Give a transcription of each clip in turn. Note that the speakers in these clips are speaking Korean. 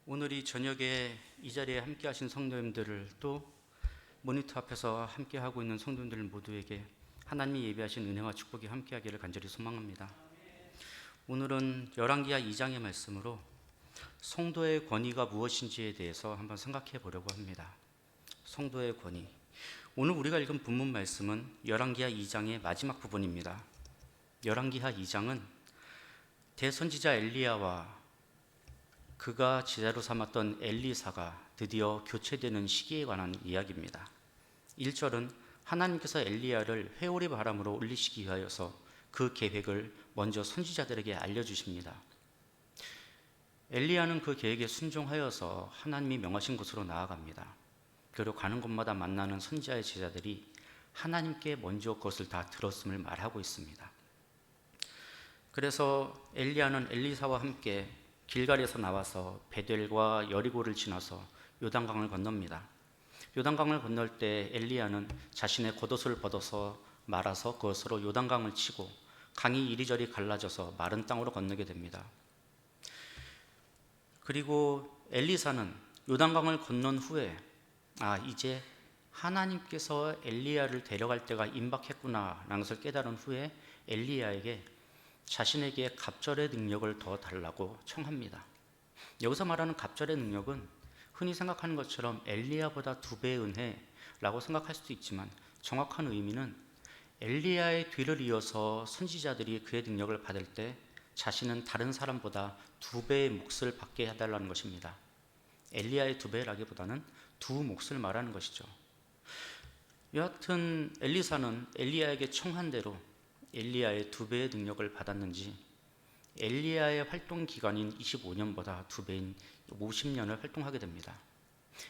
오늘 이 저녁에 이 자리에 함께 하신 성도님들을 또 모니터 앞에서 함께 하고 있는 성도님들 모두에게 하나님이 예비하신 은혜와 축복이 함께 하기를 간절히 소망합니다. 오늘은 열왕기하 2장의 말씀으로 성도의 권위가 무엇인지에 대해서 한번 생각해 보려고 합니다. 성도의 권위. 오늘 우리가 읽은 본문 말씀은 열왕기하 2장의 마지막 부분입니다. 열왕기하 2장은 대선지자 엘리야와 그가 제자로 삼았던 엘리사가 드디어 교체되는 시기에 관한 이야기입니다. 1절은 하나님께서 엘리야를 회오리 바람으로 올리시기 위하여서 그 계획을 먼저 선지자들에게 알려주십니다. 엘리야는 그 계획에 순종하여서 하나님이 명하신 곳으로 나아갑니다. 그리고 가는 곳마다 만나는 선지자의 제자들이 하나님께 먼저 그것을 다 들었음을 말하고 있습니다. 그래서 엘리야는 엘리사와 함께 길갈에서 나와서 베델과 여리고를 지나서 요단강을 건넙니다. 요단강을 건널 때 엘리야는 자신의 겉옷을 벗어서 말아서 그것으로 요단강을 치고 강이 이리저리 갈라져서 마른 땅으로 건너게 됩니다. 그리고 엘리사는 요단강을 건넌 후에 이제 하나님께서 엘리야를 데려갈 때가 임박했구나라는 것을 깨달은 후에 엘리야에게 자신에게 갑절의 능력을 더 달라고 청합니다. 여기서 말하는 갑절의 능력은 흔히 생각하는 것처럼 엘리야보다 2배의 은혜라고 생각할 수도 있지만 정확한 의미는 엘리야의 뒤를 이어서 선지자들이 그의 능력을 받을 때 자신은 다른 사람보다 2배의 몫을 받게 해달라는 것입니다. 엘리야의 2배라기보다는 2 몫을 말하는 것이죠. 여하튼 엘리사는 엘리야에게 청한 대로 엘리야의 2배의 능력을 받았는지 엘리야의 활동 기간인 25년보다 2배인 50년을 활동하게 됩니다.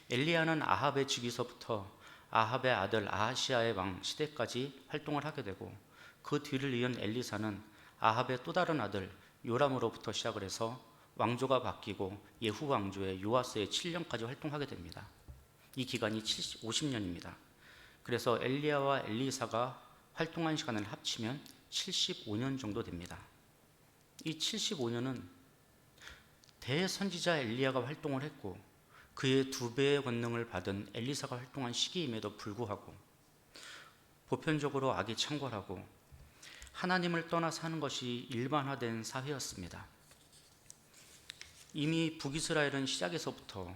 엘리야는 아합의 즉위서부터 아합의 아들 아하시아의 왕 시대까지 활동을 하게 되고 그 뒤를 이은 엘리사는 아합의 또 다른 아들 요람으로부터 시작을 해서 왕조가 바뀌고 예후 왕조의 요아스의 7년까지 활동하게 됩니다. 이 기간이 50년입니다. 그래서 엘리야와 엘리사가 활동한 시간을 합치면 75년 정도 됩니다. 이 75년은 대선지자 엘리야가 활동을 했고 그의 2배의 권능을 받은 엘리사가 활동한 시기임에도 불구하고 보편적으로 악이 창궐하고 하나님을 떠나 사는 것이 일반화된 사회였습니다. 이미 북이스라엘은 시작에서부터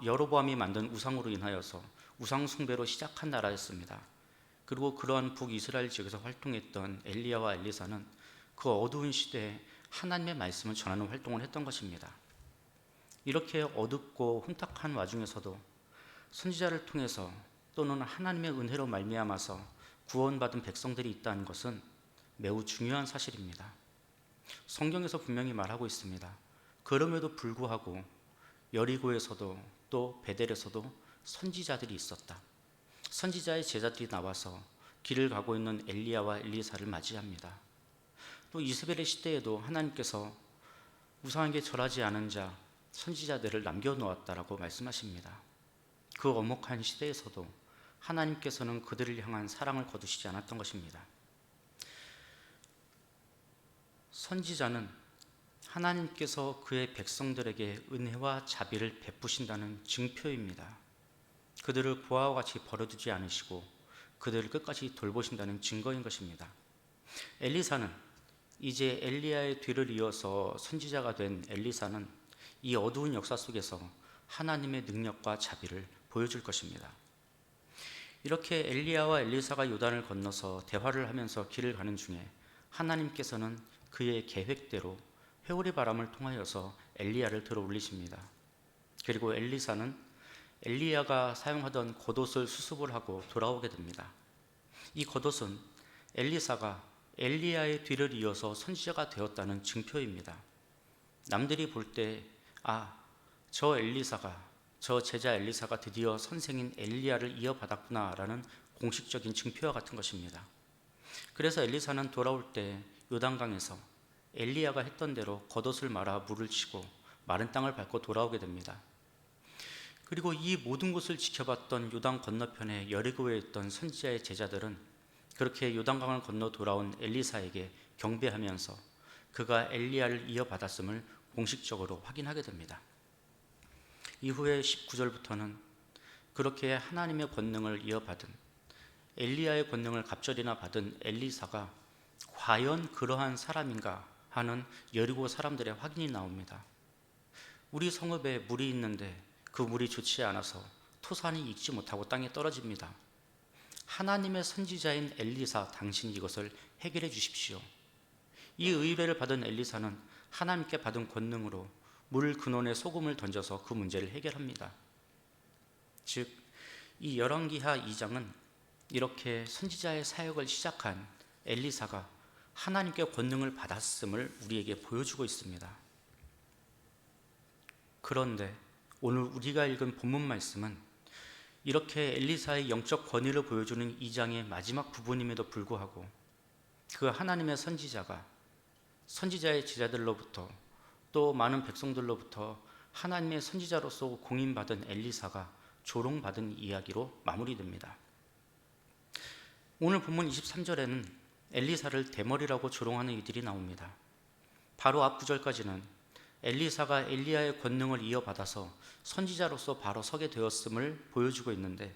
여로보암이 만든 우상으로 인하여서 우상 숭배로 시작한 나라였습니다. 그리고 그러한 북이스라엘 지역에서 활동했던 엘리야와 엘리사는 그 어두운 시대에 하나님의 말씀을 전하는 활동을 했던 것입니다. 이렇게 어둡고 혼탁한 와중에서도 선지자를 통해서 또는 하나님의 은혜로 말미암아서 구원받은 백성들이 있다는 것은 매우 중요한 사실입니다. 성경에서 분명히 말하고 있습니다. 그럼에도 불구하고 여리고에서도 또 베델에서도 선지자들이 있었다. 선지자의 제자들이 나와서 길을 가고 있는 엘리야와 엘리사를 맞이합니다. 또 이세벨의 시대에도 하나님께서 우상에게 절하지 않은 자 선지자들을 남겨놓았다라고 말씀하십니다. 그 엄혹한 시대에서도 하나님께서는 그들을 향한 사랑을 거두시지 않았던 것입니다. 선지자는 하나님께서 그의 백성들에게 은혜와 자비를 베푸신다는 증표입니다. 그들을 고아와 같이 버려두지 않으시고 그들을 끝까지 돌보신다는 증거인 것입니다. 엘리사는 이제 엘리야의 뒤를 이어서 선지자가 된 엘리사는 이 어두운 역사 속에서 하나님의 능력과 자비를 보여줄 것입니다. 이렇게 엘리야와 엘리사가 요단을 건너서 대화를 하면서 길을 가는 중에 하나님께서는 그의 계획대로 회오리 바람을 통하여서 엘리야를 들어 올리십니다. 그리고 엘리사는 엘리야가 사용하던 겉옷을 수습을 하고 돌아오게 됩니다. 이 겉옷은 엘리사가 엘리야의 뒤를 이어서 선지자가 되었다는 증표입니다. 남들이 볼 때 저 제자 엘리사가 드디어 선생인 엘리야를 이어받았구나라는 공식적인 증표와 같은 것입니다. 그래서 엘리사는 돌아올 때 요단강에서 엘리야가 했던 대로 겉옷을 말아 물을 치고 마른 땅을 밟고 돌아오게 됩니다. 그리고 이 모든 것을 지켜봤던 요단 건너편에 여리고에 있던 선지자의 제자들은 그렇게 요단강을 건너 돌아온 엘리사에게 경배하면서 그가 엘리야를 이어받았음을 공식적으로 확인하게 됩니다. 이후에 19절부터는 그렇게 하나님의 권능을 이어받은 엘리야의 권능을 갑절이나 받은 엘리사가 과연 그러한 사람인가 하는 여리고 사람들의 확인이 나옵니다. 우리 성읍에 물이 있는데 그 물이 좋지 않아서 토산이 익지 못하고 땅에 떨어집니다. 하나님의 선지자인 엘리사, 당신이 이것을 해결해 주십시오. 이 의뢰를 받은 엘리사는 하나님께 받은 권능으로 물 근원에 소금을 던져서 그 문제를 해결합니다. 즉, 이 열왕기하 2장은 이렇게 선지자의 사역을 시작한 엘리사가 하나님께 권능을 받았음을 우리에게 보여주고 있습니다. 그런데 오늘 우리가 읽은 본문 말씀은 이렇게 엘리사의 영적 권위를 보여주는 2장의 마지막 부분임에도 불구하고 그 하나님의 선지자가 선지자의 제자들로부터 또 많은 백성들로부터 하나님의 선지자로서 공인받은 엘리사가 조롱받은 이야기로 마무리됩니다. 오늘 본문 23절에는 엘리사를 대머리라고 조롱하는 이들이 나옵니다. 바로 앞 구절까지는 엘리사가 엘리야의 권능을 이어받아서 선지자로서 바로 서게 되었음을 보여주고 있는데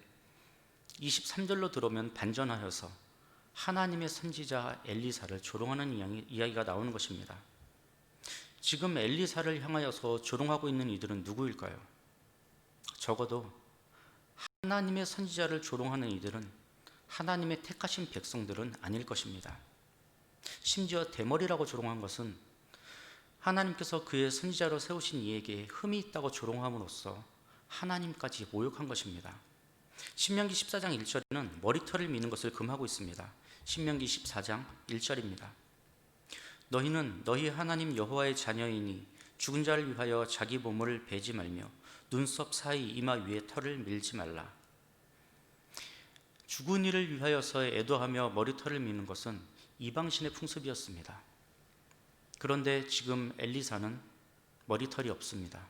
23절로 들어오면 반전하여서 하나님의 선지자 엘리사를 조롱하는 이야기가 나오는 것입니다. 지금 엘리사를 향하여서 조롱하고 있는 이들은 누구일까요? 적어도 하나님의 선지자를 조롱하는 이들은 하나님의 택하신 백성들은 아닐 것입니다. 심지어 대머리라고 조롱한 것은 하나님께서 그의 선지자로 세우신 이에게 흠이 있다고 조롱함으로써 하나님까지 모욕한 것입니다. 신명기 14장 1절에는 머리털을 미는 것을 금하고 있습니다. 신명기 14장 1절입니다. 너희는 너희 하나님 여호와의 자녀이니 죽은 자를 위하여 자기 몸을 베지 말며 눈썹 사이 이마 위에 털을 밀지 말라. 죽은 이를 위하여서 애도하며 머리털을 미는 것은 이방신의 풍습이었습니다. 그런데 지금 엘리사는 머리털이 없습니다.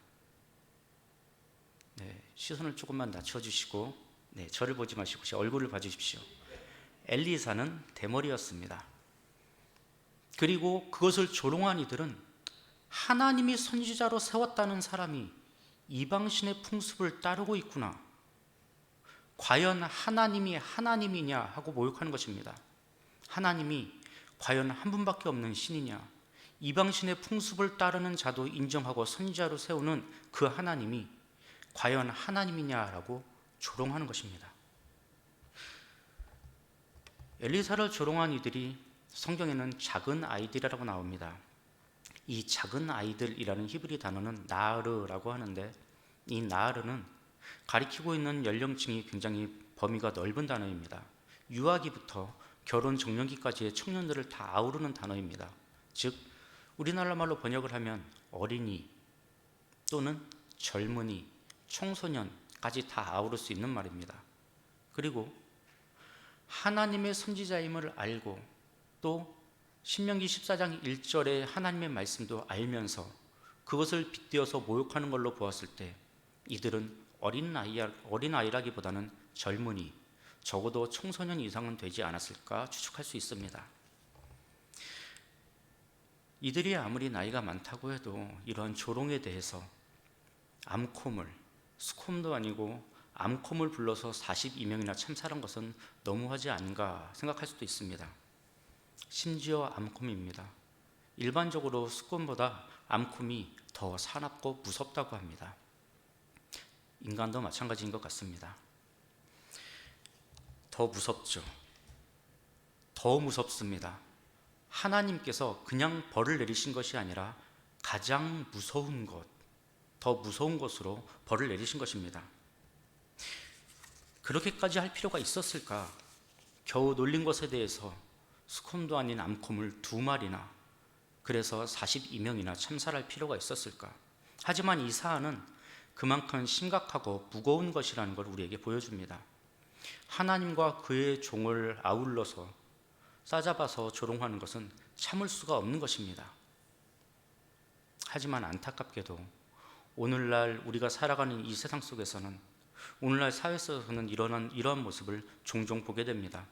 시선을 조금만 낮춰주시고 저를 보지 마시고 제 얼굴을 봐주십시오. 엘리사는 대머리였습니다. 그리고 그것을 조롱한 이들은 하나님이 선지자로 세웠다는 사람이 이방신의 풍습을 따르고 있구나, 과연 하나님이 하나님이냐 하고 모욕하는 것입니다. 하나님이 과연 한 분밖에 없는 신이냐, 이방신의 풍습을 따르는 자도 인정하고 선지자로 세우는 그 하나님이 과연 하나님이냐라고 조롱하는 것입니다. 엘리사를 조롱한 이들이 성경에는 작은 아이들이라고 나옵니다. 이 작은 아이들이라는 히브리 단어는 나르라고 하는데, 이 나르는 가리키고 있는 연령층이 굉장히 범위가 넓은 단어입니다. 유아기부터 결혼 정년기까지의 청년들을 다 아우르는 단어입니다. 즉 우리나라 말로 번역을 하면 어린이 또는 젊은이, 청소년까지 다 아우를 수 있는 말입니다. 그리고 하나님의 선지자임을 알고 또 신명기 14장 1절의 하나님의 말씀도 알면서 그것을 빗대어서 모욕하는 걸로 보았을 때 이들은 어린아이라기보다는 젊은이, 적어도 청소년 이상은 되지 않았을까 추측할 수 있습니다. 이들이 아무리 나이가 많다고 해도 이런 조롱에 대해서 암코물, 수콤도 아니고 암코물 불러서 42명이나 참살한 것은 너무하지 않은가 생각할 수도 있습니다. 심지어 암콤입니다. 일반적으로 수콤보다 암콤이 더 사납고 무섭다고 합니다. 인간도 마찬가지인 것 같습니다. 더 무섭죠. 더 무섭습니다. 하나님께서 그냥 벌을 내리신 것이 아니라 가장 무서운 것, 더 무서운 것으로 벌을 내리신 것입니다. 그렇게까지 할 필요가 있었을까? 겨우 놀린 것에 대해서 수콤도 아닌 암콤을 2마리나, 그래서 42명이나 참살할 필요가 있었을까? 하지만 이 사안은 그만큼 심각하고 무거운 것이라는 걸 우리에게 보여줍니다. 하나님과 그의 종을 아울러서 싸잡아서 조롱하는 것은 참을 수가 없는 것입니다. 하지만 안타깝게도 오늘날 우리가 살아가는 이 세상 속에서는, 오늘날 사회 속에서는 이러한 모습을 종종 보게 됩니다.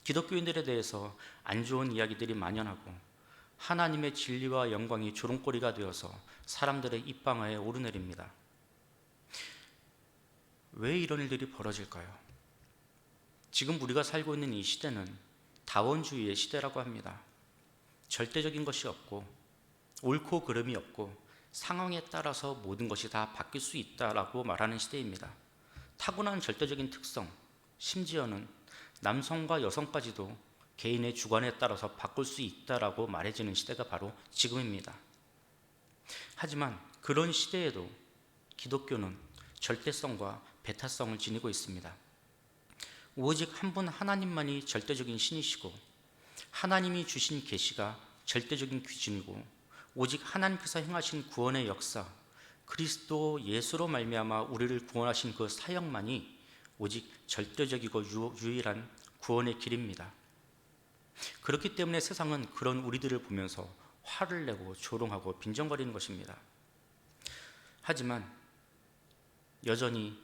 기독교인들에 대해서 안 좋은 이야기들이 만연하고 하나님의 진리와 영광이 조롱거리가 되어서 사람들의 입방아에 오르내립니다. 왜 이런 일들이 벌어질까요? 지금 우리가 살고 있는 이 시대는 다원주의의 시대라고 합니다. 절대적인 것이 없고 옳고 그름이 없고 상황에 따라서 모든 것이 다 바뀔 수 있다라고 말하는 시대입니다. 타고난 절대적인 특성, 심지어는 남성과 여성까지도 개인의 주관에 따라서 바꿀 수 있다라고 말해지는 시대가 바로 지금입니다. 하지만 그런 시대에도 기독교는 절대성과 배타성을 지니고 있습니다. 오직 한 분 하나님만이 절대적인 신이시고 하나님이 주신 계시가 절대적인 기준이고 오직 하나님께서 행하신 구원의 역사, 그리스도 예수로 말미암아 우리를 구원하신 그 사역만이 오직 절대적이고 유일한 구원의 길입니다. 그렇기 때문에 세상은 그런 우리들을 보면서 화를 내고 조롱하고 빈정거리는 것입니다. 하지만 여전히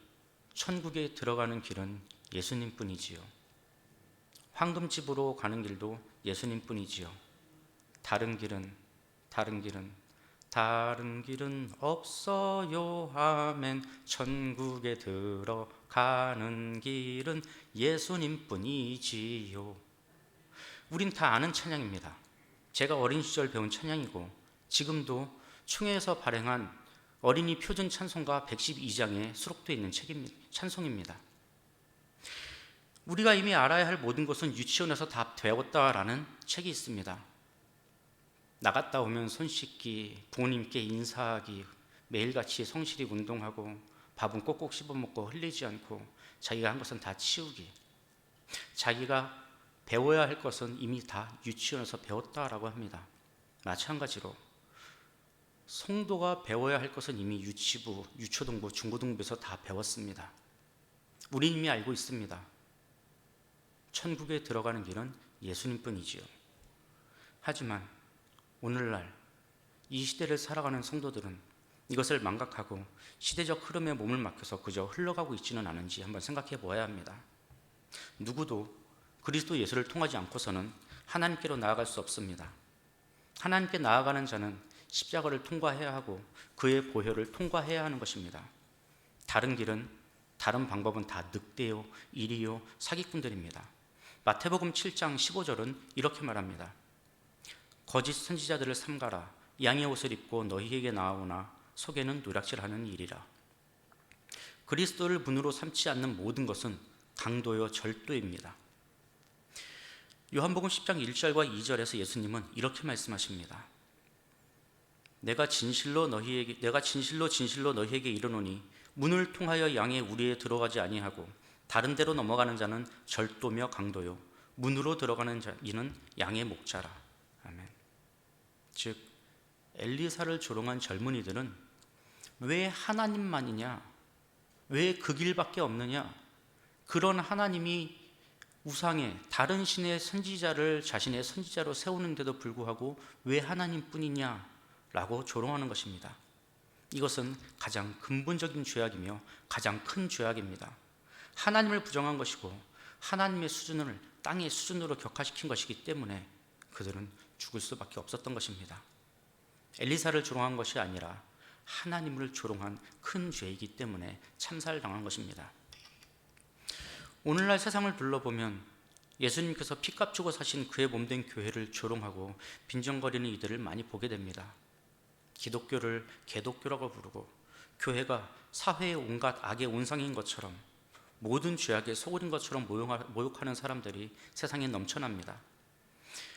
천국에 들어가는 길은 예수님뿐이지요. 황금집으로 가는 길도 예수님뿐이지요. 다른 길은 없어요. 아멘. 천국에 들어가는 길은 예수님뿐이지요. 우린 다 아는 찬양입니다. 제가 어린 시절 배운 찬양이고 지금도 총회에서 발행한 어린이 표준 찬송가 112장에 수록되어 있는 찬송입니다. 우리가 이미 알아야 할 모든 것은 유치원에서 다 배웠다라는 책이 있습니다. 나갔다 오면 손 씻기, 부모님께 인사하기, 매일같이 성실히 운동하고 밥은 꼭꼭 씹어먹고 흘리지 않고 자기가 한 것은 다 치우기, 자기가 배워야 할 것은 이미 다 유치원에서 배웠다라고 합니다. 마찬가지로 성도가 배워야 할 것은 이미 유치부, 유초등부, 중고등부에서 다 배웠습니다. 우린 이미 알고 있습니다. 천국에 들어가는 길은 예수님뿐이지요. 하지만 오늘날 이 시대를 살아가는 성도들은 이것을 망각하고 시대적 흐름에 몸을 맡겨서 그저 흘러가고 있지는 않은지 한번 생각해 보아야 합니다. 누구도 그리스도 예수를 통하지 않고서는 하나님께로 나아갈 수 없습니다. 하나님께 나아가는 자는 십자가를 통과해야 하고 그의 보혈을 통과해야 하는 것입니다. 다른 길은, 다른 방법은 다 늑대요, 이리요, 사기꾼들입니다. 마태복음 7장 15절은 이렇게 말합니다. 거짓 선지자들을 삼가라. 양의 옷을 입고 너희에게 나아오나 속에는 노략질하는 일이라. 그리스도를 분으로 삼지 않는 모든 것은 강도요 절도입니다. 요한복음 10장 1절과 2절에서 예수님은 이렇게 말씀하십니다. 내가 진실로 너희에게 이르노니 문을 통하여 양의 우리에 들어가지 아니하고 다른 데로 넘어가는 자는 절도며 강도요 문으로 들어가는 이는 양의 목자라. 아멘. 즉 엘리사를 조롱한 젊은이들은 왜 하나님만이냐, 왜 그 길밖에 없느냐, 그런 하나님이 우상의 다른 신의 선지자를 자신의 선지자로 세우는데도 불구하고 왜 하나님뿐이냐라고 조롱하는 것입니다. 이것은 가장 근본적인 죄악이며 가장 큰 죄악입니다. 하나님을 부정한 것이고 하나님의 수준을 땅의 수준으로 격화시킨 것이기 때문에 그들은 죽을 수밖에 없었던 것입니다. 엘리사를 조롱한 것이 아니라 하나님을 조롱한 큰 죄이기 때문에 참살당한 것입니다. 오늘날 세상을 둘러보면 예수님께서 피값 주고 사신 그의 몸된 교회를 조롱하고 빈정거리는 이들을 많이 보게 됩니다. 기독교를 개독교라고 부르고 교회가 사회의 온갖 악의 온상인 것처럼 모든 죄악의 소굴인 것처럼 모욕하는 사람들이 세상에 넘쳐납니다.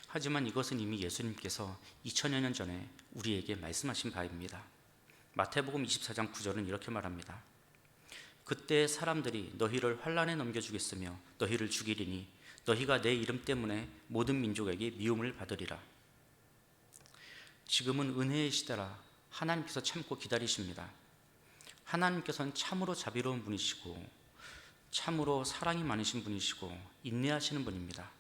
하지만 이것은 이미 예수님께서 2000여 년 전에 우리에게 말씀하신 바입니다. 마태복음 24장 9절은 이렇게 말합니다. 그때 사람들이 너희를 환난에 넘겨주겠으며 너희를 죽이리니 너희가 내 이름 때문에 모든 민족에게 미움을 받으리라. 지금은 은혜의 시대라 하나님께서 참고 기다리십니다. 하나님께서는 참으로 자비로운 분이시고 참으로 사랑이 많으신 분이시고 인내하시는 분입니다.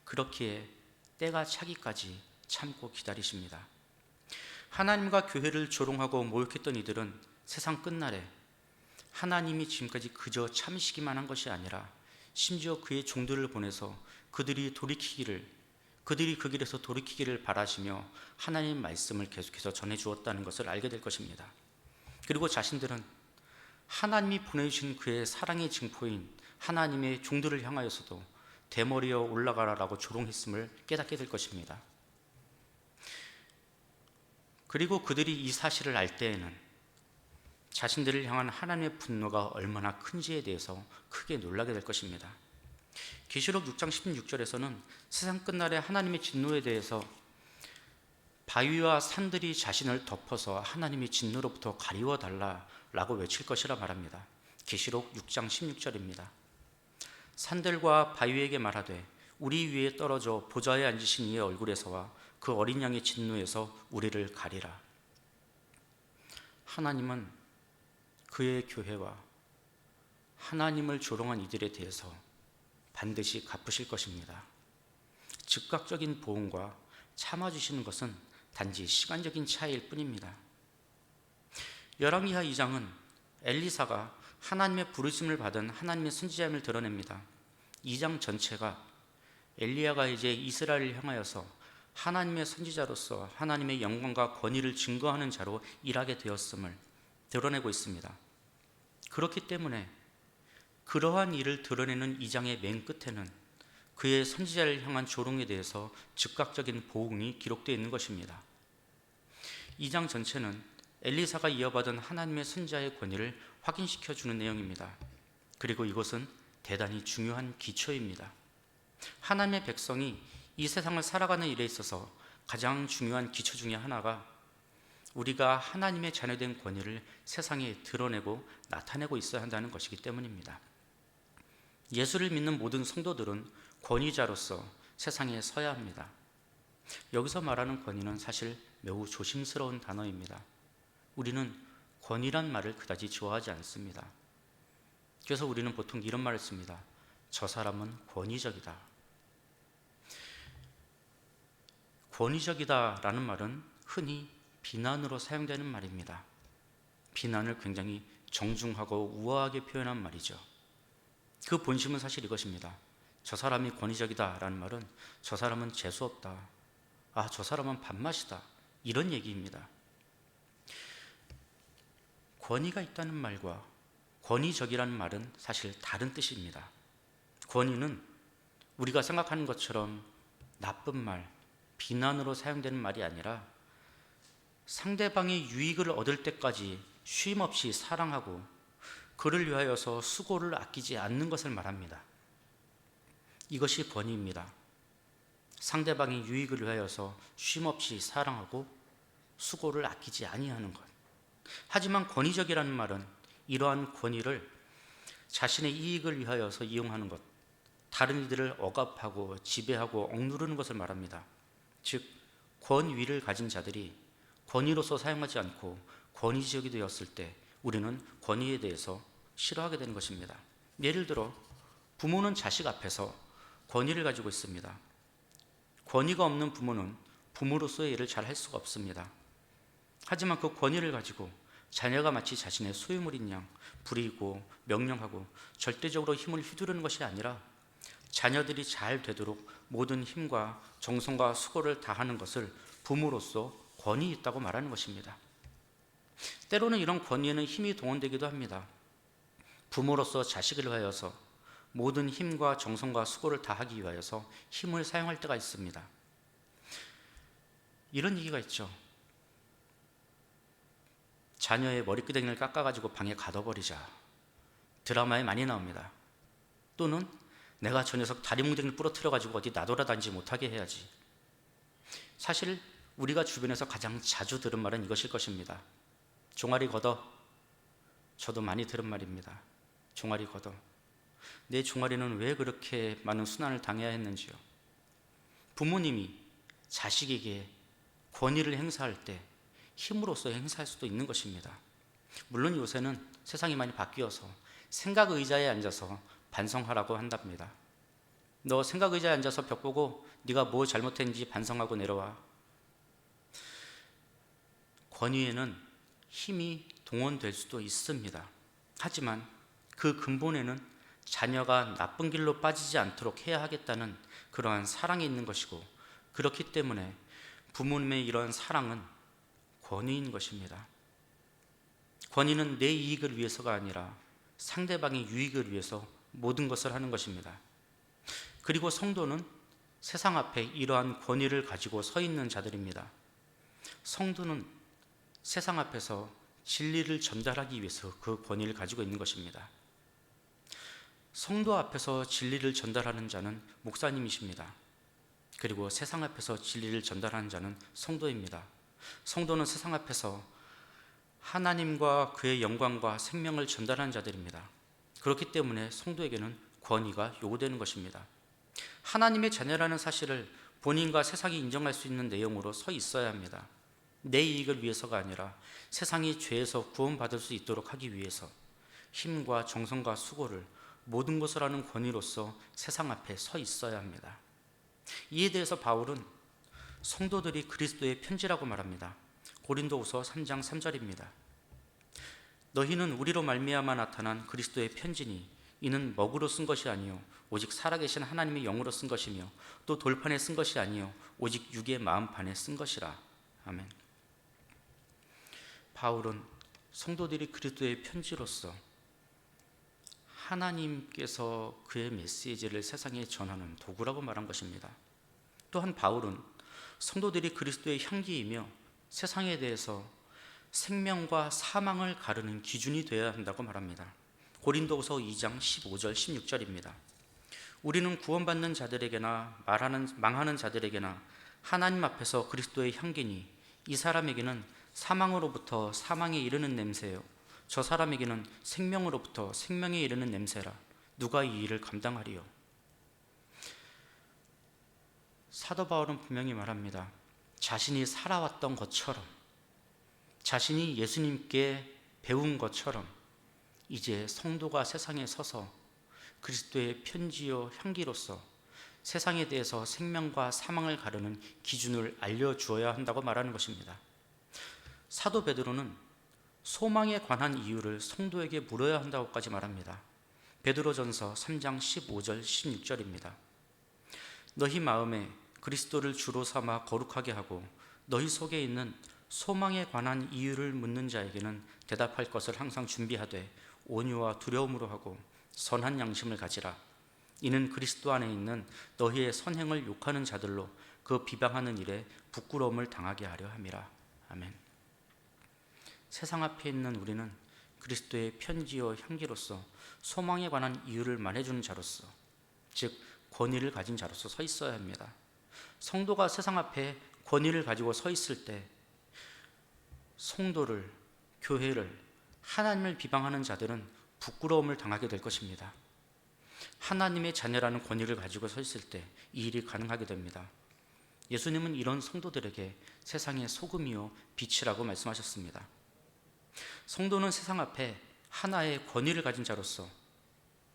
그렇기에 때가 차기까지 참고 기다리십니다. 하나님과 교회를 조롱하고 모욕했던 이들은 세상 끝날에 하나님이 지금까지 그저 참으시기만 한 것이 아니라 심지어 그의 종들을 보내서 그들이 그 길에서 돌이키기를 바라시며 하나님의 말씀을 계속해서 전해주었다는 것을 알게 될 것입니다. 그리고 자신들은 하나님이 보내주신 그의 사랑의 증포인 하나님의 종들을 향하여서도 대머리여 올라가라라고 조롱했음을 깨닫게 될 것입니다. 그리고 그들이 이 사실을 알 때에는 자신들을 향한 하나님의 분노가 얼마나 큰지에 대해서 크게 놀라게 될 것입니다. 계시록 6장 16절에서는 세상 끝날에 하나님의 진노에 대해서 바위와 산들이 자신을 덮어서 하나님의 진노로부터 가리워달라라고 외칠 것이라 말합니다. 계시록 6장 16절입니다. 산들과 바위에게 말하되 우리 위에 떨어져 보좌에 앉으신 이의 얼굴에서와 그 어린 양의 진노에서 우리를 가리라. 하나님은 그의 교회와 하나님을 조롱한 이들에 대해서 반드시 갚으실 것입니다. 즉각적인 보응과 참아주시는 것은 단지 시간적인 차이일 뿐입니다. 열왕기하 2장은 엘리사가 하나님의 부르심을 받은 하나님의 선지자임을 드러냅니다. 2장 전체가 엘리야가 이제 이스라엘을 향하여서 하나님의 선지자로서 하나님의 영광과 권위를 증거하는 자로 일하게 되었음을 드러내고 있습니다. 그렇기 때문에 그러한 일을 드러내는 2장의 맨 끝에는 그의 선지자를 향한 조롱에 대해서 즉각적인 보응이 기록되어 있는 것입니다. 2장 전체는 엘리사가 이어받은 하나님의 선지자의 권위를 확인시켜주는 내용입니다. 그리고 이것은 대단히 중요한 기초입니다. 하나님의 백성이 이 세상을 살아가는 일에 있어서 가장 중요한 기초 중에 하나가 우리가 하나님의 자녀된 권위를 세상에 드러내고 나타내고 있어야 한다는 것이기 때문입니다. 예수를 믿는 모든 성도들은 권위자로서 세상에 서야 합니다. 여기서 말하는 권위는 사실 매우 조심스러운 단어입니다. 우리는 권위란 말을 그다지 좋아하지 않습니다. 그래서 우리는 보통 이런 말을 씁니다. 저 사람은 권위적이다. 권위적이다라는 말은 흔히 비난으로 사용되는 말입니다. 비난을 굉장히 정중하고 우아하게 표현한 말이죠. 그 본심은 사실 이것입니다. 저 사람이 권위적이다라는 말은 저 사람은 재수없다. 저 사람은 밥맛이다. 이런 얘기입니다. 권위가 있다는 말과 권위적이라는 말은 사실 다른 뜻입니다. 권위는 우리가 생각하는 것처럼 나쁜 말, 비난으로 사용되는 말이 아니라 상대방의 유익을 얻을 때까지 쉼없이 사랑하고 그를 위하여서 수고를 아끼지 않는 것을 말합니다. 이것이 권위입니다. 상대방의 유익을 위하여서 쉼없이 사랑하고 수고를 아끼지 아니하는 것. 하지만 권위적이라는 말은 이러한 권위를 자신의 이익을 위하여서 이용하는 것, 다른 이들을 억압하고 지배하고 억누르는 것을 말합니다. 즉 권위를 가진 자들이 권위로서 사용하지 않고 권위적이 되었을 때 우리는 권위에 대해서 싫어하게 되는 것입니다. 예를 들어 부모는 자식 앞에서 권위를 가지고 있습니다. 권위가 없는 부모는 부모로서의 일을 잘 할 수가 없습니다. 하지만 그 권위를 가지고 자녀가 마치 자신의 소유물인 양 부리고 명령하고 절대적으로 힘을 휘두르는 것이 아니라 자녀들이 잘 되도록 모든 힘과 정성과 수고를 다하는 것을 부모로서 권위 있다고 말하는 것입니다. 때로는 이런 권위에는 힘이 동원되기도 합니다. 부모로서 자식을 위하여서 모든 힘과 정성과 수고를 다하기 위하여서 힘을 사용할 때가 있습니다. 이런 얘기가 있죠. 자녀의 머리끄댕이를 깎아가지고 방에 가둬버리자. 드라마에 많이 나옵니다. 또는 내가 저 녀석 다리 뭉댕이를 부러뜨려가지고 어디 나돌아다니지 못하게 해야지. 사실 우리가 주변에서 가장 자주 들은 말은 이것일 것입니다. 종아리 걷어. 저도 많이 들은 말입니다. 종아리 걷어. 내 종아리는 왜 그렇게 많은 순환을 당해야 했는지요. 부모님이 자식에게 권위를 행사할 때 힘으로써 행사할 수도 있는 것입니다. 물론 요새는 세상이 많이 바뀌어서 생각 의자에 앉아서 반성하라고 한답니다. 너 생각 의자에 앉아서 벽 보고 네가 뭐 잘못했는지 반성하고 내려와. 권위에는 힘이 동원될 수도 있습니다. 하지만 그 근본에는 자녀가 나쁜 길로 빠지지 않도록 해야 하겠다는 그러한 사랑이 있는 것이고, 그렇기 때문에 부모님의 이러한 사랑은 권위인 것입니다. 권위는 내 이익을 위해서가 아니라 상대방의 유익을 위해서 모든 것을 하는 것입니다. 그리고 성도는 세상 앞에 이러한 권위를 가지고 서 있는 자들입니다. 성도는 세상 앞에서 진리를 전달하기 위해서 그 권위를 가지고 있는 것입니다. 성도 앞에서 진리를 전달하는 자는 목사님이십니다. 그리고 세상 앞에서 진리를 전달하는 자는 성도입니다. 성도는 세상 앞에서 하나님과 그의 영광과 생명을 전달하는 자들입니다. 그렇기 때문에 성도에게는 권위가 요구되는 것입니다. 하나님의 자녀라는 사실을 본인과 세상이 인정할 수 있는 내용으로 서 있어야 합니다. 내 이익을 위해서가 아니라 세상이 죄에서 구원받을 수 있도록 하기 위해서 힘과 정성과 수고를 모든 것을 하는 권위로서 세상 앞에 서 있어야 합니다. 이에 대해서 바울은 성도들이 그리스도의 편지라고 말합니다. 고린도후서 3장 3절입니다. 너희는 우리로 말미암아 나타난 그리스도의 편지니 이는 먹으로 쓴 것이 아니요 오직 살아계신 하나님의 영으로 쓴 것이며 또 돌판에 쓴 것이 아니요 오직 육의 마음판에 쓴 것이라. 아멘. 바울은 성도들이 그리스도의 편지로서 하나님께서 그의 메시지를 세상에 전하는 도구라고 말한 것입니다. 또한 바울은 성도들이 그리스도의 향기이며 세상에 대해서 생명과 사망을 가르는 기준이 되어야 한다고 말합니다. 고린도후서 2장 15절 16절입니다. 우리는 구원받는 자들에게나 망하는 자들에게나 하나님 앞에서 그리스도의 향기니 이 사람에게는 사망으로부터 사망에 이르는 냄새요 저 사람에게는 생명으로부터 생명에 이르는 냄새라. 누가 이 일을 감당하리요? 사도 바울은 분명히 말합니다. 자신이 살아왔던 것처럼, 자신이 예수님께 배운 것처럼 이제 성도가 세상에 서서 그리스도의 편지요 향기로서 세상에 대해서 생명과 사망을 가르는 기준을 알려주어야 한다고 말하는 것입니다. 사도 베드로는 소망에 관한 이유를 성도에게 물어야 한다고까지 말합니다. 베드로전서 3장 15절 16절입니다. 너희 마음에 그리스도를 주로 삼아 거룩하게 하고 너희 속에 있는 소망에 관한 이유를 묻는 자에게는 대답할 것을 항상 준비하되 온유와 두려움으로 하고 선한 양심을 가지라. 이는 그리스도 안에 있는 너희의 선행을 욕하는 자들로 그 비방하는 일에 부끄러움을 당하게 하려 함이라. 아멘. 세상 앞에 있는 우리는 그리스도의 편지요 향기로서 소망에 관한 이유를 말해주는 자로서, 즉 권위를 가진 자로서 서 있어야 합니다. 성도가 세상 앞에 권위를 가지고 서 있을 때 성도를, 교회를, 하나님을 비방하는 자들은 부끄러움을 당하게 될 것입니다. 하나님의 자녀라는 권위를 가지고 서 있을 때 이 일이 가능하게 됩니다. 예수님은 이런 성도들에게 세상의 소금이요 빛이라고 말씀하셨습니다. 성도는 세상 앞에 하나의 권위를 가진 자로서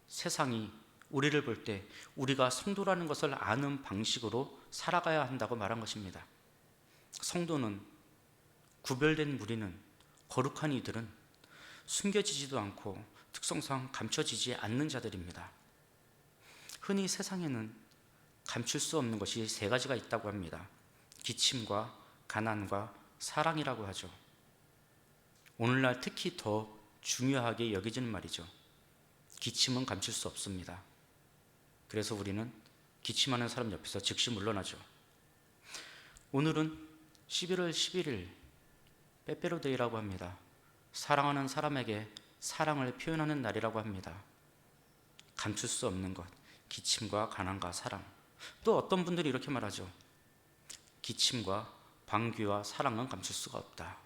세상이 우리를 볼 때 우리가 성도라는 것을 아는 방식으로 살아가야 한다고 말한 것입니다. 성도는, 구별된 무리는, 거룩한 이들은 숨겨지지도 않고 특성상 감춰지지 않는 자들입니다. 흔히 세상에는 감출 수 없는 것이 세 가지가 있다고 합니다. 기침과 가난과 사랑이라고 하죠. 오늘날 특히 더 중요하게 여겨지는 말이죠. 기침은 감출 수 없습니다. 그래서 우리는 기침하는 사람 옆에서 즉시 물러나죠. 오늘은 11월 11일 빼빼로데이라고 합니다. 사랑하는 사람에게 사랑을 표현하는 날이라고 합니다. 감출 수 없는 것, 기침과 가난과 사랑. 또 어떤 분들이 이렇게 말하죠. 기침과 방귀와 사랑은 감출 수가 없다.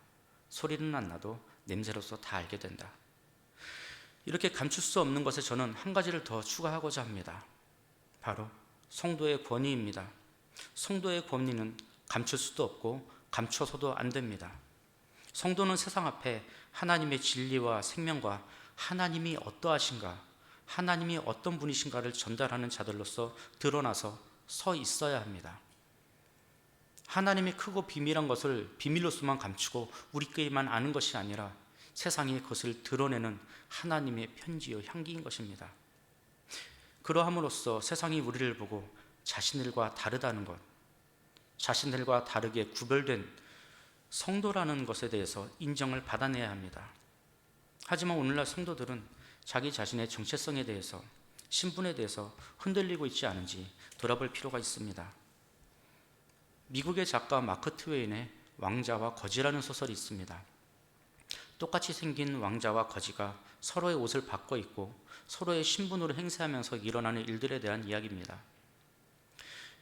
소리는 안 나도 냄새로서 다 알게 된다. 이렇게 감출 수 없는 것에 저는 한 가지를 더 추가하고자 합니다. 바로 성도의 권위입니다. 성도의 권위는 감출 수도 없고 감춰서도 안 됩니다. 성도는 세상 앞에 하나님의 진리와 생명과 하나님이 어떠하신가, 하나님이 어떤 분이신가를 전달하는 자들로서 드러나서 서 있어야 합니다. 하나님이 크고 비밀한 것을 비밀로서만 감추고 우리끼리만 아는 것이 아니라 세상에 그것을 드러내는 하나님의 편지요 향기인 것입니다. 그러함으로써 세상이 우리를 보고 자신들과 다르다는 것, 자신들과 다르게 구별된 성도라는 것에 대해서 인정을 받아내야 합니다. 하지만 오늘날 성도들은 자기 자신의 정체성에 대해서, 신분에 대해서 흔들리고 있지 않은지 돌아볼 필요가 있습니다. 미국의 작가 마크 트웨인의 왕자와 거지라는 소설이 있습니다. 똑같이 생긴 왕자와 거지가 서로의 옷을 바꿔 입고 서로의 신분으로 행세하면서 일어나는 일들에 대한 이야기입니다.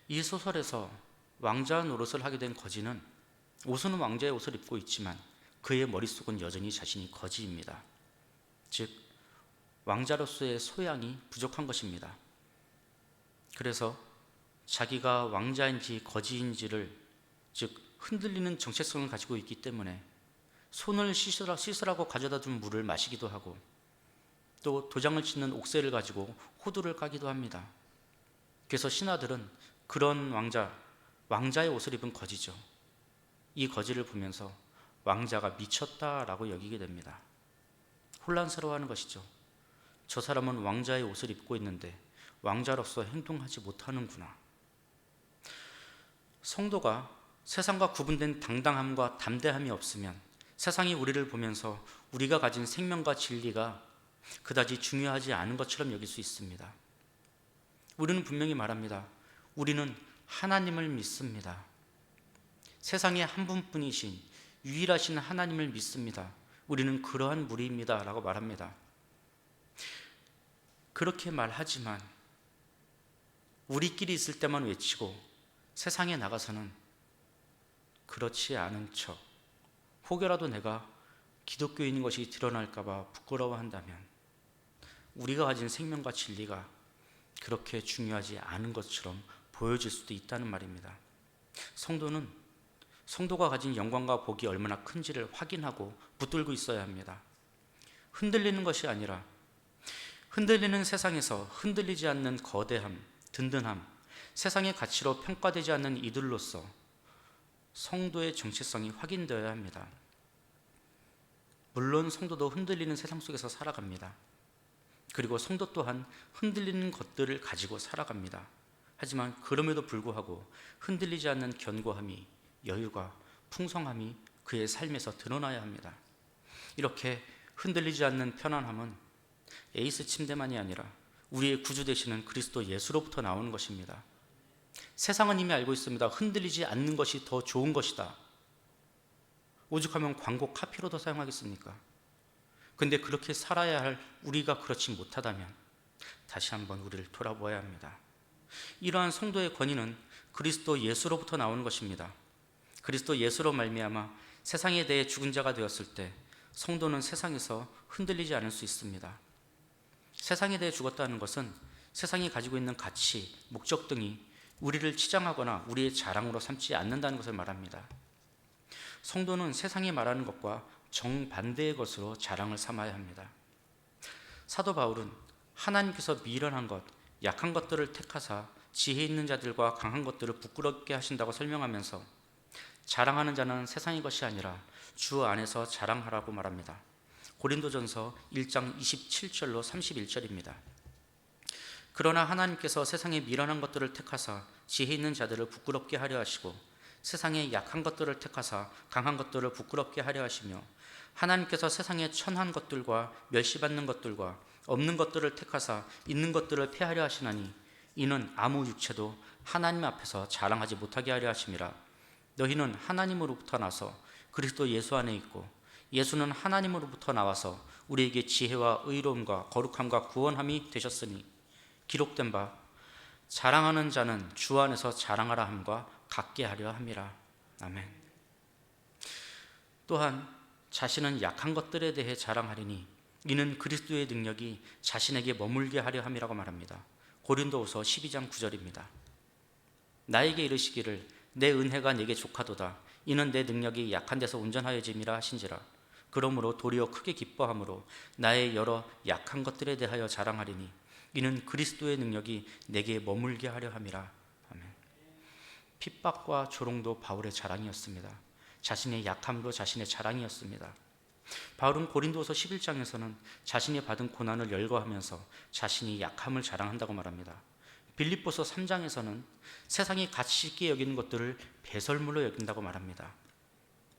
이 소설에서 왕자 노릇을 하게 된 거지는 옷은 왕자의 옷을 입고 있지만 그의 머릿속은 여전히 자신이 거지입니다. 즉 왕자로서의 소양이 부족한 것입니다. 그래서 자기가 왕자인지 거지인지를, 즉 흔들리는 정체성을 가지고 있기 때문에 손을 씻으라고 가져다 준 물을 마시기도 하고 또 도장을 찍는 옥새를 가지고 호두를 까기도 합니다. 그래서 신하들은 그런 왕자의 옷을 입은 거지죠. 이 거지를 보면서 왕자가 미쳤다라고 여기게 됩니다. 혼란스러워하는 것이죠. 저 사람은 왕자의 옷을 입고 있는데 왕자로서 행동하지 못하는구나. 성도가 세상과 구분된 당당함과 담대함이 없으면 세상이 우리를 보면서 우리가 가진 생명과 진리가 그다지 중요하지 않은 것처럼 여길 수 있습니다. 우리는 분명히 말합니다. 우리는 하나님을 믿습니다. 세상에 한 분뿐이신 유일하신 하나님을 믿습니다. 우리는 그러한 무리입니다 라고 말합니다. 그렇게 말하지만 우리끼리 있을 때만 외치고 세상에 나가서는 그렇지 않은 척, 혹여라도 내가 기독교인인 것이 드러날까 봐 부끄러워한다면 우리가 가진 생명과 진리가 그렇게 중요하지 않은 것처럼 보여질 수도 있다는 말입니다. 성도가 가진 영광과 복이 얼마나 큰지를 확인하고 붙들고 있어야 합니다. 흔들리는 것이 아니라 흔들리는 세상에서 흔들리지 않는 거대함, 든든함, 세상의 가치로 평가되지 않는 이들로서 성도의 정체성이 확인되어야 합니다. 물론 성도도 흔들리는 세상 속에서 살아갑니다. 그리고 성도 또한 흔들리는 것들을 가지고 살아갑니다. 하지만 그럼에도 불구하고 흔들리지 않는 견고함이, 여유가, 풍성함이 그의 삶에서 드러나야 합니다. 이렇게 흔들리지 않는 편안함은 에이스 침대만이 아니라 우리의 구주 되시는 그리스도 예수로부터 나오는 것입니다. 세상은 이미 알고 있습니다. 흔들리지 않는 것이 더 좋은 것이다. 오죽하면 광고 카피로 더 사용하겠습니까? 근데 그렇게 살아야 할 우리가 그렇지 못하다면 다시 한번 우리를 돌아보아야 합니다. 이러한 성도의 권위는 그리스도 예수로부터 나오는 것입니다. 그리스도 예수로 말미암아 세상에 대해 죽은 자가 되었을 때 성도는 세상에서 흔들리지 않을 수 있습니다. 세상에 대해 죽었다는 것은 세상이 가지고 있는 가치, 목적 등이 우리를 치장하거나 우리의 자랑으로 삼지 않는다는 것을 말합니다. 성도는 세상이 말하는 것과 정반대의 것으로 자랑을 삼아야 합니다. 사도 바울은 하나님께서 미련한 것, 약한 것들을 택하사 지혜 있는 자들과 강한 것들을 부끄럽게 하신다고 설명하면서 자랑하는 자는 세상의 것이 아니라 주 안에서 자랑하라고 말합니다. 고린도전서 1장 27절로 31절입니다. 그러나 하나님께서 세상에 미련한 것들을 택하사 지혜 있는 자들을 부끄럽게 하려 하시고 세상에 약한 것들을 택하사 강한 것들을 부끄럽게 하려 하시며 하나님께서 세상에 천한 것들과 멸시받는 것들과 없는 것들을 택하사 있는 것들을 폐하려 하시나니 이는 아무 육체도 하나님 앞에서 자랑하지 못하게 하려 하심이라. 너희는 하나님으로부터 나서 그리스도 예수 안에 있고 예수는 하나님으로부터 나와서 우리에게 지혜와 의로움과 거룩함과 구원함이 되셨으니 기록된 바 자랑하는 자는 주 안에서 자랑하라 함과 같게 하려 함이라. 아멘. 또한 자신은 약한 것들에 대해 자랑하리니 이는 그리스도의 능력이 자신에게 머물게 하려 함이라고 말합니다. 고린도후서 12장 9절입니다. 나에게 이르시기를 내 은혜가 네게 족하도다. 이는 내 능력이 약한 데서 온전하여짐이라 하신지라. 그러므로 도리어 크게 기뻐함으로 나의 여러 약한 것들에 대하여 자랑하리니 이는 그리스도의 능력이 내게 머물게 하려 함이라. 아멘. 핍박과 조롱도 바울의 자랑이었습니다. 자신의 약함도 자신의 자랑이었습니다. 바울은 고린도서 11장에서는 자신이 받은 고난을 열거하면서 자신이 약함을 자랑한다고 말합니다. 빌립보서 3장에서는 세상이 가치 있게 여기는 것들을 배설물로 여긴다고 말합니다.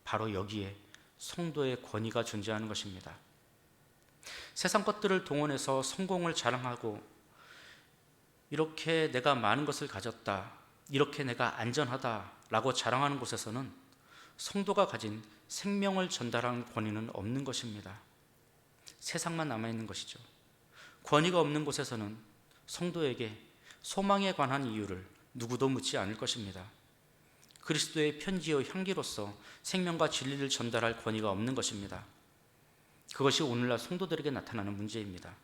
바로 여기에 성도의 권위가 존재하는 것입니다. 세상 것들을 동원해서 성공을 자랑하고 이렇게 내가 많은 것을 가졌다, 이렇게 내가 안전하다라고 자랑하는 곳에서는 성도가 가진 생명을 전달하는 권위는 없는 것입니다. 세상만 남아있는 것이죠. 권위가 없는 곳에서는 성도에게 소망에 관한 이유를 누구도 묻지 않을 것입니다. 그리스도의 편지요 향기로서 생명과 진리를 전달할 권위가 없는 것입니다. 그것이 오늘날 성도들에게 나타나는 문제입니다.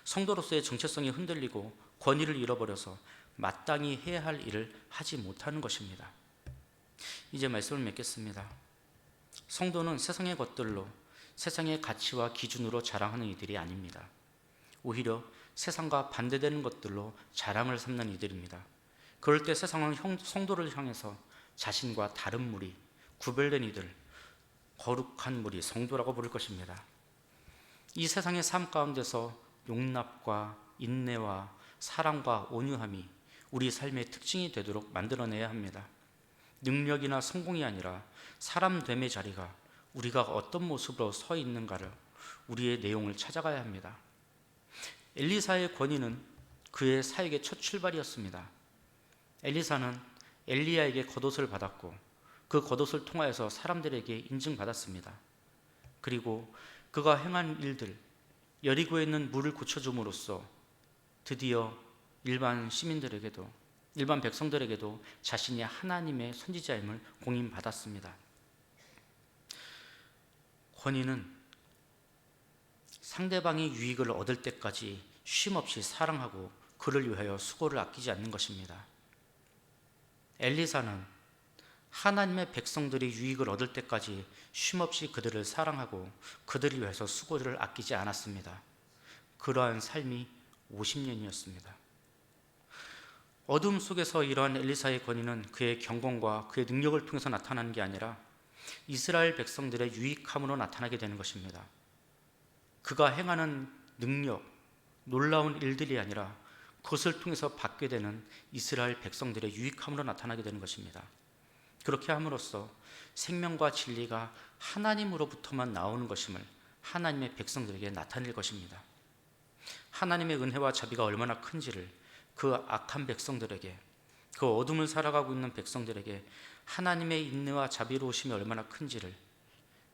성도로서의 정체성이 흔들리고 권위를 잃어버려서 마땅히 해야 할 일을 하지 못하는 것입니다. 이제 말씀을 맺겠습니다. 성도는 세상의 것들로 세상의 가치와 기준으로 자랑하는 이들이 아닙니다. 오히려 세상과 반대되는 것들로 자랑을 삼는 이들입니다. 그럴 때 세상은 성도를 향해서 자신과 다른 무리, 구별된 이들, 거룩한 무리, 성도라고 부를 것입니다. 이 세상의 삶 가운데서 용납과 인내와 사랑과 온유함이 우리 삶의 특징이 되도록 만들어내야 합니다. 능력이나 성공이 아니라 사람됨의 자리가 우리가 어떤 모습으로 서 있는가를 우리의 내용을 찾아가야 합니다. 엘리사의 권위는 그의 사역의 첫 출발이었습니다. 엘리사는 엘리야에게 겉옷을 받았고 그 겉옷을 통하여서 사람들에게 인증받았습니다. 그리고 그가 행한 일들, 여리고에 있는 물을 고쳐줌으로써 드디어 일반 시민들에게도, 일반 백성들에게도 자신이 하나님의 선지자임을 공인받았습니다. 권위는 상대방이 유익을 얻을 때까지 쉼없이 사랑하고 그를 위하여 수고를 아끼지 않는 것입니다. 엘리사는 하나님의 백성들이 유익을 얻을 때까지 쉼없이 그들을 사랑하고 그들을 위해서 수고를 아끼지 않았습니다. 그러한 삶이 50년이었습니다. 어둠 속에서 이러한 엘리사의 권위는 그의 경건과 그의 능력을 통해서 나타나는 게 아니라 이스라엘 백성들의 유익함으로 나타나게 되는 것입니다. 그가 행하는 능력, 놀라운 일들이 아니라 그것을 통해서 받게 되는 이스라엘 백성들의 유익함으로 나타나게 되는 것입니다. 그렇게 함으로써 생명과 진리가 하나님으로부터만 나오는 것임을 하나님의 백성들에게 나타낼 것입니다. 하나님의 은혜와 자비가 얼마나 큰지를 그 악한 백성들에게, 그 어둠을 살아가고 있는 백성들에게 하나님의 인내와 자비로우심이 얼마나 큰지를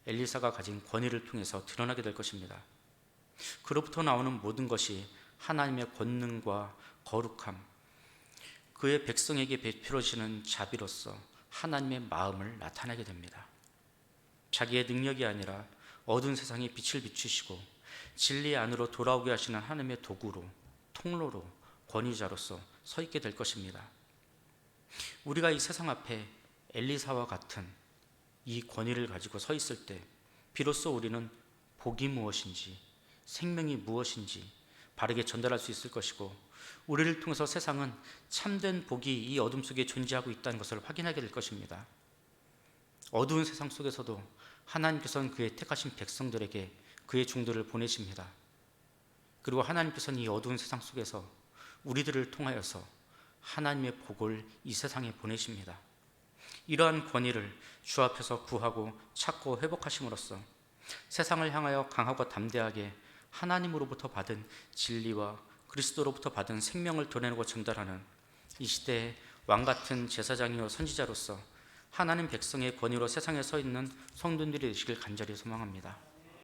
엘리사가 가진 권위를 통해서 드러나게 될 것입니다. 그로부터 나오는 모든 것이 하나님의 권능과 거룩함, 그의 백성에게 베풀어지는 자비로서 하나님의 마음을 나타내게 됩니다. 자기의 능력이 아니라 어두운 세상에 빛을 비추시고 진리 안으로 돌아오게 하시는 하나님의 도구로, 통로로, 권위자로서 서 있게 될 것입니다. 우리가 이 세상 앞에 엘리사와 같은 이 권위를 가지고 서 있을 때 비로소 우리는 복이 무엇인지, 생명이 무엇인지 바르게 전달할 수 있을 것이고, 우리를 통해서 세상은 참된 복이 이 어둠 속에 존재하고 있다는 것을 확인하게 될 것입니다. 어두운 세상 속에서도 하나님께서는 그의 택하신 백성들에게 그의 종들을 보내십니다. 그리고 하나님께서는 이 어두운 세상 속에서 우리들을 통하여서 하나님의 복을 이 세상에 보내십니다. 이러한 권위를 주 앞에서 구하고 찾고 회복하심으로써 세상을 향하여 강하고 담대하게 하나님으로부터 받은 진리와 그리스도로부터 받은 생명을 드러내고 전달하는 이 시대의 왕같은 제사장이요 선지자로서 하나님 백성의 권위로 세상에 서 있는 성도들이 되시길 간절히 소망합니다.